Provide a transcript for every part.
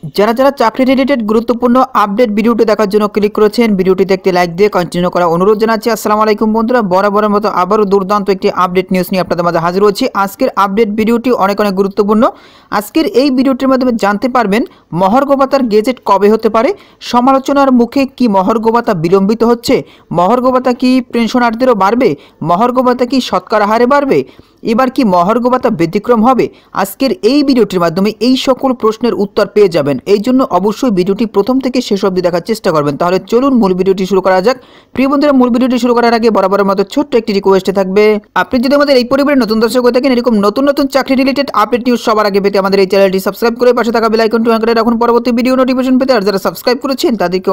যারা যারা চাকরি রিলেটেড গুরুত্বপূর্ণ আপডেট ভিডিওটি দেখার জন্য ক্লিক করেছেন, ভিডিওটি দেখতে লাইক দিয়ে কন্টিনিউ করা অনুরোধ জানাচ্ছি। আসসালামু আলাইকুম বন্ধুরা, বরাবরের মতো আবারও দুর্দান্ত একটি আপডেট নিউজ নিয়ে আপনাদের মাঝে হাজির হচ্ছি। আজকের আপডেট ভিডিওটি অনেক গুরুত্বপূর্ণ। আজকের এই ভিডিওটির মাধ্যমে জানতে পারবেন মহার্ঘ ভাতার গেজেট কবে হতে পারে, সমালোচনার মুখে কি মহার্ঘ ভাতা বিলম্বিত হচ্ছে, মহার্ঘ ভাতা কি পেনশনারদেরও বাড়বে, মহার্ঘ ভাতা কি শতকরা হারে বাড়বে, এবার কি মহার্ঘ ভাতা ব্যতিক্রম হবে। আজকের এই ভিডিওটির মাধ্যমে এই সকল প্রশ্নের উত্তর পেয়ে যাবেন। এই জন্য অবশ্যই ভিডিওটি প্রথম থেকে শেষ অবধি দেখার চেষ্টা করবেন। তাহলে চলুন মূল ভিডিওটি শুরু করা যাক। প্রিয় বন্ধুরা, মূল ভিডিওটি শুরু করার আগে বরাবরের মতো ছোট্ট একটি রিকোয়েস্ট থাকবে, আপনি যদি আমাদের এই পরিবারের নতুন দর্শক হয়ে থাকেন, এরকম নতুন নতুন চাকরি রিলেটেড আপডেট নিউজ সবার আগে পেতে আমাদের এই চ্যানেলটি সাবস্ক্রাইব করে পাশে থাকা বেল আইকনটি অন করে রাখুন পরবর্তী ভিডিও নোটিফিকেশন পেতে। আর যারা সাবস্ক্রাইব করেছেন তাদেরকে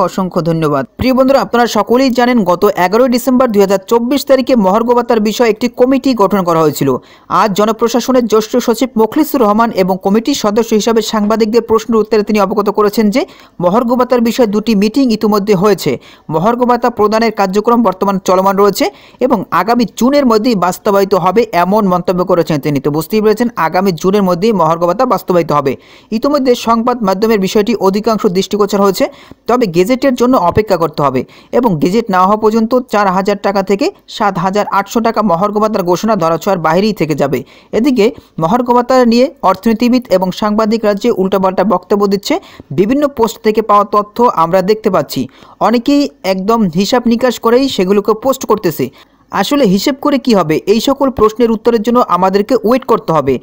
অসংখ্য ধন্যবাদ। প্রিয় বন্ধুরা, আপনারা সকলেই জানেন গত 11 ডিসেম্বর 2024 তারিখে মহার্ঘ ভাতার বিষয়ে একটি কমিটি গঠন করা হয়েছিল। আজ জনপ্রশাসনের জ্যেষ্ঠ সচিব মোখলেছুর রহমান এবং কমিটির সদস্য হিসাবে সাংবাদিকদের প্রশ্নের উত্তরে তিনি অবগত করেছেন যে মহার্ঘ ভাতার বিষয়ে দুটি মিটিং ইতিমধ্যে হয়েছে। মহার্ঘ ভাতা প্রদানের কার্যক্রম বর্তমান চলমান রয়েছে এবং আগামী জুনের মধ্যেই বাস্তবায়িত হবে এমন মন্তব্য করেছেন তিনি। তো বুঝতেই পেরেছেন, আগামী জুনের মধ্যেই মহার্ঘ ভাতা বাস্তবায়িত হবে। ইতিমধ্যে সংবাদ মাধ্যমের বিষয়টি অধিকাংশ দৃষ্টিগোচর হয়েছে, তবে গেজেটের জন্য অপেক্ষা করতে হবে এবং গেজেট না হওয়া পর্যন্ত 4,000 টাকা থেকে 7,800 টাকা মহার্ঘ ভাতার ঘোষণা ধরাছোঁয়ার বাইরেই থেকে যাবে। এদিকে মহার্ঘ ভাতা নিয়ে অর্থনীতিবিদ এবং সাংবাদিক রাজ্যে উল্টাপাল্টা বক্তব্য দিচ্ছে। বিভিন্ন পোস্ট থেকে পাওয়া তথ্য আমরা দেখতে পাচ্ছি, অনেকেই একদম হিসাব নিকাশ করেই সেগুলোকে পোস্ট করতেছে। আসলে হিসেব করে কি হবে, এই সকল প্রশ্নের উত্তরের জন্য আমাদেরকে ওয়েট করতে হবে।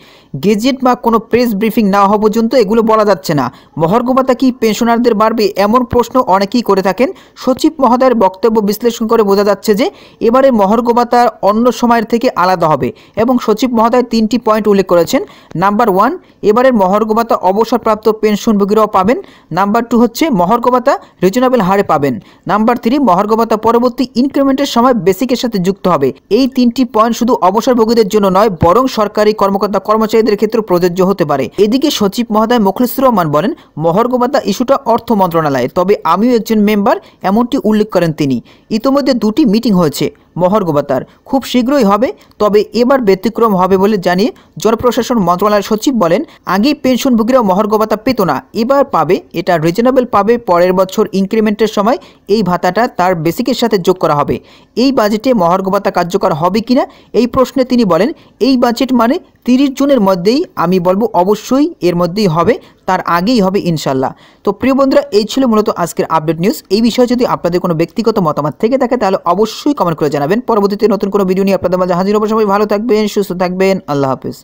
গেজেট বা কোনো প্রেস ব্রিফিং না হওয়া পর্যন্ত এগুলো বলা যাচ্ছে না। মহার্ঘ ভাতা কি পেনশনারদের বাড়বে, এমন প্রশ্ন অনেকেই করে থাকেন। সচিব মহোদয়ের বক্তব্য বিশ্লেষণ করে বোঝা যাচ্ছে যে এবারে মহার্ঘ ভাতা অন্য সময়ের থেকে আলাদা হবে এবং সচিব মহোদয় 3টি পয়েন্ট উল্লেখ করেছেন। নাম্বার 1, এবারের মহার্ঘ ভাতা অবসরপ্রাপ্ত পেনশনভোগীরাও পাবেন। নাম্বার 2 হচ্ছে মহার্ঘ ভাতা রিজনেবল হারে পাবেন। নাম্বার 3, মহার্ঘ ভাতা পরবর্তী ইনক্রিমেন্টের সময় বেসিকের সাথে যুক্ত হবে। এই 3টি পয়েন্ট শুধু অবসরভোগীদের জন্য নয়, বরং সরকারি কর্মকর্তা কর্মচারীদের ক্ষেত্রে প্রযোজ্য হতে পারে। এদিকে সচিব মহোদয় মোখলেছুর রহমান বলেন, মহার্ঘ ভাতা ইস্যুটা অর্থ মন্ত্রণালয়ে, তবে আমিও একজন মেম্বার, এমনটি উল্লেখ করেন তিনি। ইতিমধ্যে 2টি মিটিং হয়েছে মহার্ঘ ভাতার, খুব শীঘ্রই হবে, তবে এবার ব্যতিক্রম হবে বলে জানিয়ে জনপ্রশাসন মন্ত্রণালয়ের সচিব বলেন, আগেই পেনশনভোগীরাও মহার্ঘ ভাতা পেত না, এবার পাবে, এটা রিজনেবল পাবে। পরের বছর ইনক্রিমেন্টের সময় এই ভাতাটা তার বেসিকের সাথে যোগ করা হবে। এই বাজেটে মহার্ঘ ভাতা কার্যকর হবে কিনা এই প্রশ্নে তিনি বলেন, এই বাজেট মানে 30 জুনের মধ্যেই, আমি বলবো অবশ্যই এর মধ্যেই হবে, তার আগেই হবে ইনশাল্লাহ। তো প্রিয় বন্ধুরা, এই ছিল মূলত আজকের আপডেট নিউজ। এই বিষয়ে যদি আপনাদের কোনো ব্যক্তিগত মতামত থেকে থাকে তাহলে অবশ্যই কমেন্ট করে জানাবেন। পরবর্তীতে নতুন কোনো ভিডিও নিয়ে আপনাদের মাঝে হাজির হব। সবাই ভালো থাকবেন, সুস্থ থাকবেন, আল্লাহ হাফেজ।